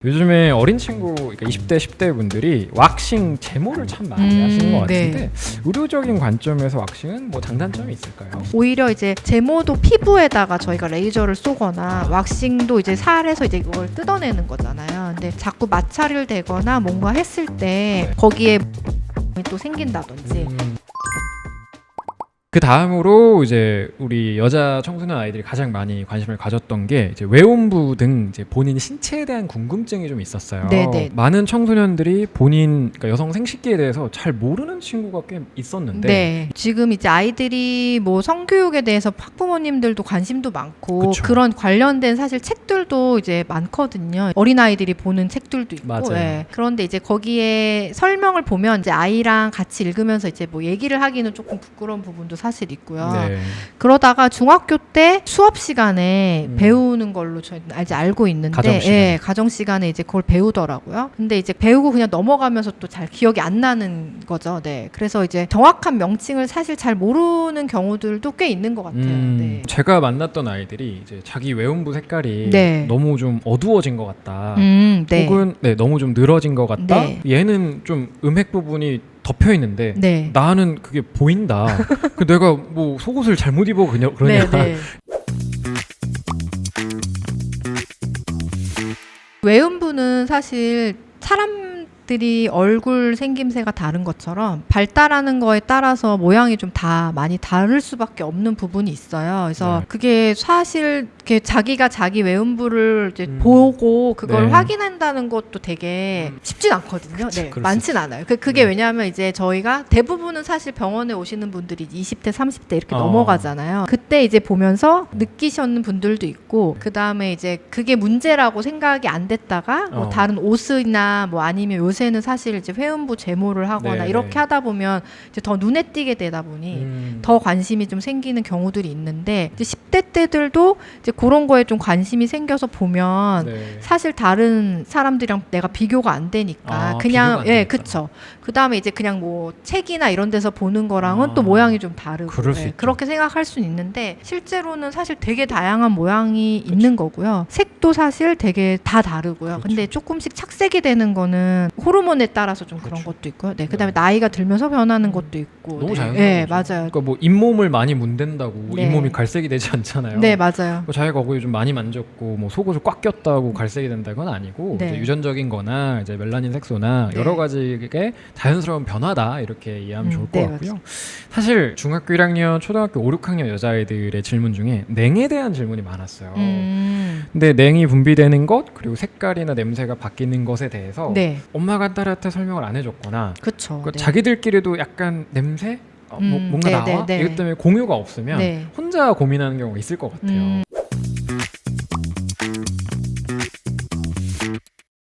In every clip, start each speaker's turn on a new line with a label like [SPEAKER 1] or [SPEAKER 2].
[SPEAKER 1] 요즘에 어린 친구, 그러니까 20대, 10대 분들이 왁싱 제모를 참 많이 하시는 것 같은데
[SPEAKER 2] 네.
[SPEAKER 1] 의료적인 관점에서 왁싱은 뭐 장단점이 있을까요?
[SPEAKER 2] 오히려 이제 제모도 피부에다가 저희가 레이저를 쏘거나 왁싱도 이제 살에서 이제 이걸 뜯어내는 거잖아요. 근데 자꾸 마찰을 대거나 뭔가 했을 때 거기에 또 생긴다든지
[SPEAKER 1] 그 다음으로 이제 우리 여자 청소년 아이들이 가장 많이 관심을 가졌던 게 이제 외음부 등 이제 본인 신체에 대한 궁금증이 좀 있었어요.
[SPEAKER 2] 네네.
[SPEAKER 1] 많은 청소년들이 본인, 그러니까 여성 생식기에 대해서 잘 모르는 친구가 꽤 있었는데
[SPEAKER 2] 네. 지금 이제 아이들이 뭐 성교육에 대해서 학부모님들도 관심도 많고
[SPEAKER 1] 그쵸.
[SPEAKER 2] 그런 관련된 사실 책들도 이제 많거든요. 어린아이들이 보는 책들도 있고.
[SPEAKER 1] 맞아요.
[SPEAKER 2] 예. 그런데 이제 거기에 설명을 보면 이제 아이랑 같이 읽으면서 이제 뭐 얘기를 하기는 조금 부끄러운 부분도 사실 있고요.
[SPEAKER 1] 네.
[SPEAKER 2] 그러다가 중학교 때 수업 시간에
[SPEAKER 1] 음.
[SPEAKER 2] 배우는 걸로 저희 이제 알고 있는데,
[SPEAKER 1] 가정 시간.
[SPEAKER 2] 예, 가정 시간에 이제 그걸 배우더라고요. 근데 이제 배우고 그냥 넘어가면서 또 잘 기억이 안 나는 거죠. 네, 그래서 이제 정확한 명칭을 사실 잘 모르는 경우들도 꽤 있는 것 같아요. 네.
[SPEAKER 1] 제가 만났던 아이들이 이제 자기 외음부 색깔이
[SPEAKER 2] 네.
[SPEAKER 1] 너무 좀 어두워진 것 같다.
[SPEAKER 2] 네.
[SPEAKER 1] 혹은 너무 좀 늘어진 것 같다.
[SPEAKER 2] 네.
[SPEAKER 1] 얘는 좀 음핵 부분이 덮여 있는데
[SPEAKER 2] 네.
[SPEAKER 1] 나는 그게 보인다. 그 내가 뭐 속옷을 잘못 입어 그러냐?
[SPEAKER 2] 네, 네. 외음부는 사실 사람들이 얼굴 생김새가 다른 것처럼 발달하는 거에 따라서 모양이 좀 다 많이 다를 수밖에 없는 부분이 있어요. 그래서
[SPEAKER 1] 네.
[SPEAKER 2] 그게 사실 이렇게 자기가 자기 외음부를 이제 보고 그걸
[SPEAKER 1] 네.
[SPEAKER 2] 확인한다는 것도 되게 쉽진 않거든요.
[SPEAKER 1] 그쵸,
[SPEAKER 2] 네,
[SPEAKER 1] 그럴 수
[SPEAKER 2] 많진 않아요. 그게
[SPEAKER 1] 네.
[SPEAKER 2] 왜냐하면 이제 저희가 대부분은 사실 병원에 오시는 분들이 20대, 30대 이렇게 넘어가잖아요. 그때 이제 보면서 느끼셨는 분들도 있고, 그 다음에 이제 그게 문제라고 생각이 안 됐다가 뭐 다른 옷이나 뭐 아니면 요새는 사실 이제 회음부 제모를 하거나
[SPEAKER 1] 네,
[SPEAKER 2] 이렇게
[SPEAKER 1] 네.
[SPEAKER 2] 하다 보면 이제 더 눈에 띄게 되다 보니 더 관심이 좀 생기는 경우들이 있는데, 이제 10대 때들도 이제 그런 거에 좀 관심이 생겨서 보면
[SPEAKER 1] 네.
[SPEAKER 2] 사실 다른 사람들이랑 내가 비교가 안 되니까
[SPEAKER 1] 비교가
[SPEAKER 2] 그냥
[SPEAKER 1] 안
[SPEAKER 2] 예,
[SPEAKER 1] 되니까.
[SPEAKER 2] 그쵸. 그 다음에 이제 그냥 뭐 책이나 이런 데서 보는 거랑은
[SPEAKER 1] 아,
[SPEAKER 2] 또 모양이 좀 다르고,
[SPEAKER 1] 그럴 수
[SPEAKER 2] 예,
[SPEAKER 1] 있죠.
[SPEAKER 2] 그렇게 생각할 수는 있는데 실제로는 사실 되게 다양한 모양이 있는 거고요. 색도 사실 되게 다 다르고요.
[SPEAKER 1] 그쵸.
[SPEAKER 2] 근데 조금씩 착색이 되는 거는 호르몬에 따라서 좀 그런
[SPEAKER 1] 그쵸.
[SPEAKER 2] 것도 있고요. 네, 그다음에 나이가 들면서 변하는 것도 있고.
[SPEAKER 1] 너무
[SPEAKER 2] 네,
[SPEAKER 1] 자연스러운
[SPEAKER 2] 네,
[SPEAKER 1] 거죠.
[SPEAKER 2] 맞아요.
[SPEAKER 1] 그러니까 뭐 잇몸을 많이 문댄다고
[SPEAKER 2] 네.
[SPEAKER 1] 잇몸이 갈색이 되지 않잖아요.
[SPEAKER 2] 네, 맞아요.
[SPEAKER 1] 뭐 자기가 거기 좀 많이 만졌고 뭐 속옷을 꽉 꼈다고 갈색이 된다 건 아니고
[SPEAKER 2] 네.
[SPEAKER 1] 이제 유전적인거나 이제 멜라닌 색소나
[SPEAKER 2] 네.
[SPEAKER 1] 여러 가지의 자연스러운 변화다 이렇게 이해하면 좋을 것
[SPEAKER 2] 네,
[SPEAKER 1] 같고요. 사실 중학교 1학년, 초등학교 5, 6학년 여자아이들의 질문 중에 냉에 대한 질문이 많았어요. 근데 냉이 분비되는 것 그리고 색깔이나 냄새가 바뀌는 것에 대해서
[SPEAKER 2] 네,
[SPEAKER 1] 엄마가 딸한테 설명을 안 해줬거나
[SPEAKER 2] 그렇죠.
[SPEAKER 1] 그 자기들끼리도 약간 냄새? 뭔가
[SPEAKER 2] 네,
[SPEAKER 1] 나와?
[SPEAKER 2] 네, 네.
[SPEAKER 1] 이것 때문에 공유가 없으면
[SPEAKER 2] 네.
[SPEAKER 1] 혼자 고민하는 경우가 있을 것 같아요.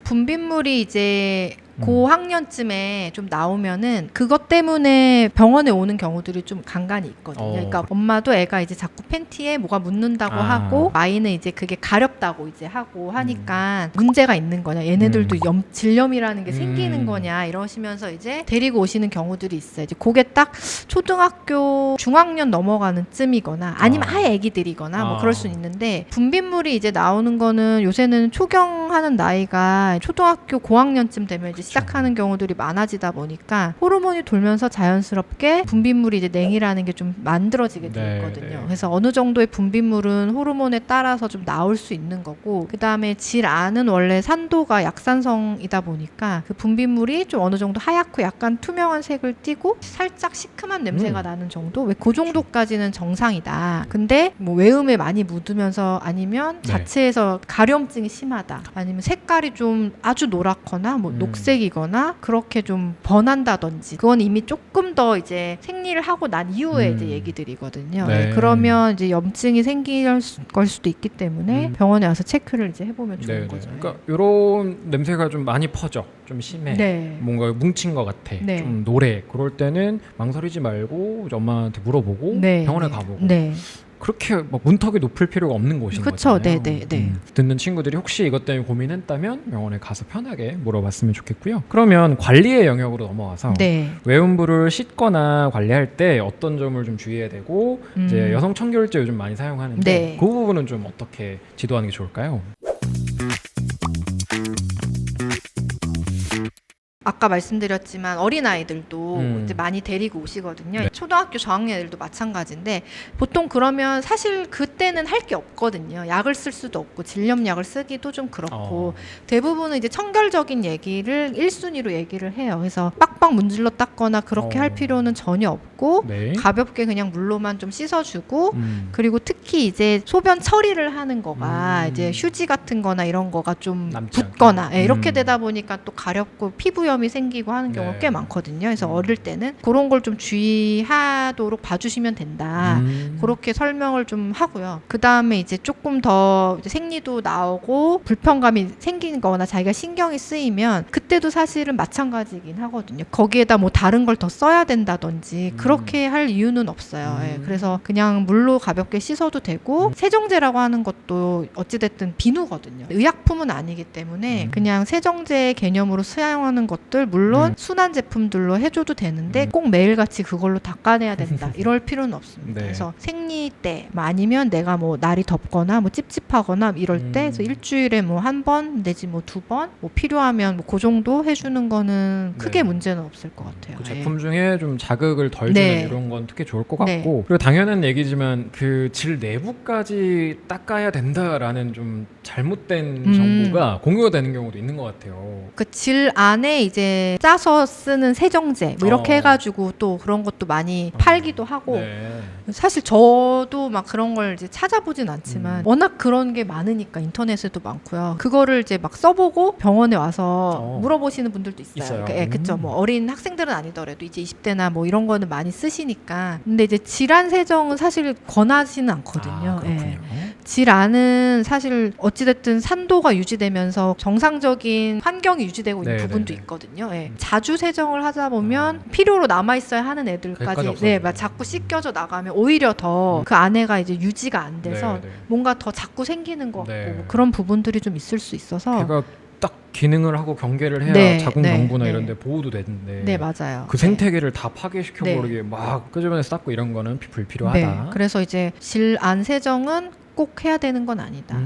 [SPEAKER 2] 분비물이 이제 고학년쯤에 좀 나오면은 그것 때문에 병원에 오는 경우들이 좀 간간히 있거든요. 그러니까 엄마도 애가 이제 자꾸 팬티에 뭐가 묻는다고 하고 아이는 이제 그게 가렵다고 이제 하고 하니까 문제가 있는 거냐, 얘네들도 질염이라는 게 생기는 거냐 이러시면서 이제 데리고 오시는 경우들이 있어요. 이제 그게 딱 초등학교 중학년 넘어가는 쯤이거나 아니면 아예 애기들이거나 뭐 그럴 수 있는데, 분비물이 이제 나오는 거는 요새는 초경하는 나이가 초등학교 고학년쯤 되면 이제 시작하는 경우들이 많아지다 보니까 호르몬이 돌면서 자연스럽게 분비물이 이제 냉이라는 게 좀 만들어지게 돼 있거든요.
[SPEAKER 1] 네.
[SPEAKER 2] 그래서 어느 정도의 분비물은 호르몬에 따라서 좀 나올 수 있는 거고, 그 다음에 질 안은 원래 산도가 약산성이다 보니까 그 분비물이 좀 어느 정도 하얗고 약간 투명한 색을 띠고 살짝 시큼한 냄새가 나는 정도, 왜 그 정도까지는 정상이다. 근데 뭐 외음에 많이 묻으면서 아니면 자체에서 가려움증이 심하다, 아니면 색깔이 좀 아주 노랗거나 뭐 녹색이거나 그렇게 좀 번한다든지, 그건 이미 조금 더 이제 생리를 하고 난 이후에 이제 얘기들이거든요.
[SPEAKER 1] 네.
[SPEAKER 2] 그러면 이제 염증이 생길 걸 수도 있기 때문에 병원에 와서 체크를 이제 해보면 좋은 거죠.
[SPEAKER 1] 그러니까 이런 냄새가 좀 많이 퍼져, 좀 심해,
[SPEAKER 2] 네.
[SPEAKER 1] 뭔가 뭉친 것 같아,
[SPEAKER 2] 네.
[SPEAKER 1] 좀 노래. 그럴 때는 망설이지 말고 이제 엄마한테 물어보고
[SPEAKER 2] 네.
[SPEAKER 1] 병원에
[SPEAKER 2] 네.
[SPEAKER 1] 가보고.
[SPEAKER 2] 네.
[SPEAKER 1] 그렇게 막 문턱이 높을 필요가 없는 곳인
[SPEAKER 2] 그쵸,
[SPEAKER 1] 거잖아요.
[SPEAKER 2] 네.
[SPEAKER 1] 듣는 친구들이 혹시 이것 때문에 고민했다면 병원에 가서 편하게 물어봤으면 좋겠고요. 그러면 관리의 영역으로 넘어와서
[SPEAKER 2] 네.
[SPEAKER 1] 외음부를 씻거나 관리할 때 어떤 점을 좀 주의해야 되고 이제 여성 청결제 요즘 많이 사용하는데
[SPEAKER 2] 네.
[SPEAKER 1] 그 부분은 좀 어떻게 지도하는 게 좋을까요?
[SPEAKER 2] 아까 말씀드렸지만 어린아이들도 이제 많이 데리고 오시거든요.
[SPEAKER 1] 네.
[SPEAKER 2] 초등학교 저학년 애들도 마찬가지인데 보통 그러면 사실 그때는 할 게 없거든요. 약을 쓸 수도 없고 질염약을 쓰기도 좀 그렇고 대부분은 이제 청결적인 얘기를 1순위로 얘기를 해요. 그래서 빡빡 문질러 닦거나 그렇게 할 필요는 전혀 없고
[SPEAKER 1] 네.
[SPEAKER 2] 가볍게 그냥 물로만 좀 씻어주고 그리고 특히 이제 소변 처리를 하는 거가 이제 휴지 같은 거나 이런 거가 좀 붓거나 이렇게 되다 보니까 또 가렵고 피부염이 생기고 하는 경우가 꽤 많거든요. 그래서 어릴 때는 그런 걸 좀 주의하도록 봐주시면 된다. 그렇게 설명을 좀 하고요. 그 다음에 이제 조금 더 이제 생리도 나오고 불편감이 생기는 거나 자기가 신경이 쓰이면 그때도 사실은 마찬가지이긴 하거든요. 거기에다 뭐 다른 걸 더 써야 된다든지 그렇게 할 이유는 없어요. 예, 그래서 그냥 물로 가볍게 씻어도 되고 세정제라고 하는 것도 어찌됐든 비누거든요. 의약품은 아니기 때문에 그냥 세정제 개념으로 사용하는 것들 물론 순한 제품들로 해줘도 되는데 꼭 매일같이 그걸로 닦아내야 된다 이럴 필요는 없습니다.
[SPEAKER 1] 네.
[SPEAKER 2] 그래서 생리 때 아니면 내가 뭐 날이 덥거나 뭐 찝찝하거나 이럴 때 그래서 일주일에 뭐 한 번 내지 뭐 2번 뭐 필요하면 뭐 그 정도 해주는 거는 크게 문제는 없을 것 같아요.
[SPEAKER 1] 그 제품 중에 좀 자극을 덜 주는
[SPEAKER 2] 네.
[SPEAKER 1] 이런 건 특히 좋을 것 같고
[SPEAKER 2] 네.
[SPEAKER 1] 그리고 당연한 얘기지만 그 질 내부까지 닦아야 된다라는 좀 잘못된 정보가 공유가 되는 경우도 있는 것 같아요.
[SPEAKER 2] 그 질 안에 이제 짜서 쓰는 세정제 뭐 이렇게 해가지고 또 그런 것도 많이 팔기도 하고
[SPEAKER 1] 네.
[SPEAKER 2] 사실 저도 막 그런 걸 이제 찾아보진 않지만 워낙 그런 게 많으니까 인터넷에도 많고요. 그거를 이제 막 써보고 병원에 와서 물어보시는 분들도 있어요.
[SPEAKER 1] 있어요.
[SPEAKER 2] 그쵸. 뭐 어린 학생들은 아니더라도 이제 20대나 뭐 이런 거는 많이 쓰시니까. 근데 이제 질환 세정은 사실 권하지는 않거든요.
[SPEAKER 1] 그렇군요.
[SPEAKER 2] 질 안은 사실 어찌됐든 산도가 유지되면서 정상적인 환경이 유지되고 있는 부분도 있거든요. 자주 세정을 하다 보면 필요로 남아있어야 하는 애들까지 막 자꾸 씻겨져 나가면 오히려 더 그 안에가 이제 유지가 안 돼서 뭔가 더 자꾸 생기는 것 같고 그런 부분들이 좀 있을 수 있어서
[SPEAKER 1] 걔가 딱 기능을 하고 경계를 해야 자궁 경부나 이런 데 보호도 되는데
[SPEAKER 2] 네, 맞아요.
[SPEAKER 1] 그 생태계를 다 파괴시켜버리게 막 끄집어내서 닦고 이런 거는 불필요하다.
[SPEAKER 2] 그래서 이제 질 안 세정은 꼭 해야 되는 건 아니다.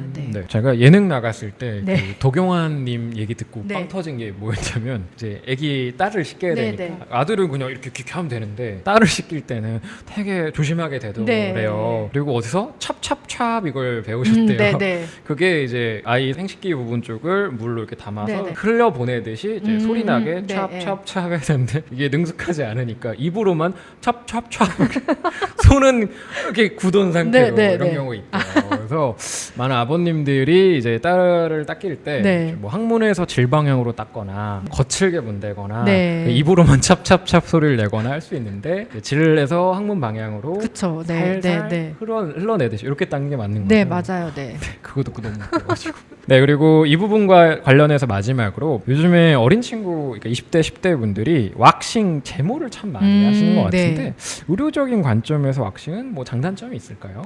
[SPEAKER 1] 제가 예능 나갔을 때
[SPEAKER 2] 네.
[SPEAKER 1] 그 도경환님 얘기 듣고
[SPEAKER 2] 네.
[SPEAKER 1] 빵 터진 게 뭐였냐면 이제 아기 딸을 씻겨야
[SPEAKER 2] 네,
[SPEAKER 1] 되니까
[SPEAKER 2] 네.
[SPEAKER 1] 아들은 그냥 이렇게 하면 되는데 딸을 씻길 때는 되게 조심하게 되더래요. 그리고 어디서 찹찹찹 이걸 배우셨대요. 그게 이제 아이 생식기 부분 쪽을 물로 이렇게 담아서 흘려 보내듯이 이제 소리 나게 찹찹찹 해야 되는데 이게 능숙하지 않으니까 입으로만 찹찹찹 손은 이렇게 굳은 상태로 이런 경우가 있대요. 그래서 많은 아버님들이 이제 딸을 닦일 때 뭐 항문에서 질 방향으로 닦거나 거칠게 문대거나 입으로만 찹찹찹 소리를 내거나 할 수 있는데 질에서 항문 방향으로 살살 흘러내듯이 이렇게 닦는 게 맞는 거죠.
[SPEAKER 2] 네, 맞아요.
[SPEAKER 1] 그것도 너무 웃겨가지고. 네, 그리고 이 부분과 관련해서 마지막으로 요즘에 어린 친구, 그러니까 20대, 10대 분들이 왁싱 제모를 참 많이 하시는 것 같은데 의료적인 관점에서 왁싱은 뭐 장단점이 있을까요?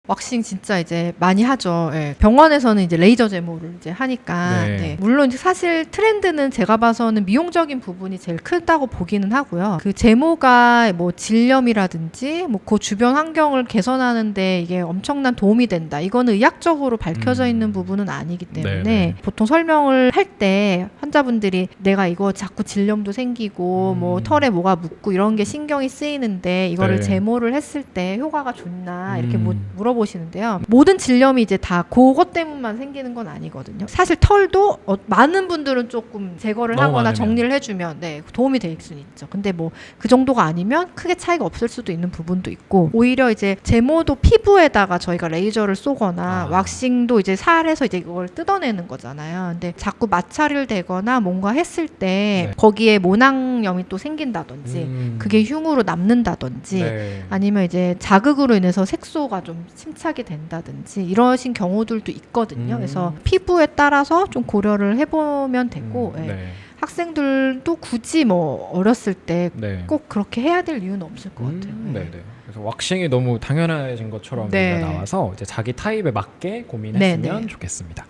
[SPEAKER 2] 왁싱 진짜 이제 많이 하죠. 병원에서는 이제 레이저 제모를 이제 하니까 물론 이제 사실 트렌드는 제가 봐서는 미용적인 부분이 제일 크다고 보기는 하고요. 그 제모가 뭐 질염이라든지 뭐 그 주변 환경을 개선하는데 이게 엄청난 도움이 된다. 이거는 의학적으로 밝혀져 있는 부분은 아니기 때문에 보통 설명을 할 때 환자분들이 내가 이거 자꾸 질염도 생기고 뭐 털에 뭐가 묻고 이런 게 신경이 쓰이는데 이거를 제모를 했을 때 효과가 좋나 이렇게 물어보시는데요. 모든 질염이 이제 다 그것 때문만 생기는 건 아니거든요. 사실 털도 많은 분들은 조금 제거를 하거나
[SPEAKER 1] 많으면.
[SPEAKER 2] 정리를 해주면 도움이 될 수는 있죠. 근데 뭐 그 정도가 아니면 크게 차이가 없을 수도 있는 부분도 있고 오히려 이제 제모도 피부에다가 저희가 레이저를 쏘거나 왁싱도 이제 살에서 이제 이걸 뜯어내는 거잖아요. 근데 자꾸 마찰을 대거나 뭔가 했을 때 거기에 모낭염이 또 생긴다든지 그게 흉으로 남는다든지 아니면 이제 자극으로 인해서 색소가 좀 침착이 된다든지 이러신 경우들도 있거든요. 그래서 피부에 따라서 좀 고려를 해보면 되고 학생들도 굳이 뭐 어렸을 때 꼭 그렇게 해야 될 이유는 없을 것 같아요.
[SPEAKER 1] 그래서 왁싱이 너무 당연해진 것처럼 나와서 이제 자기 타입에 맞게 고민했으면 좋겠습니다.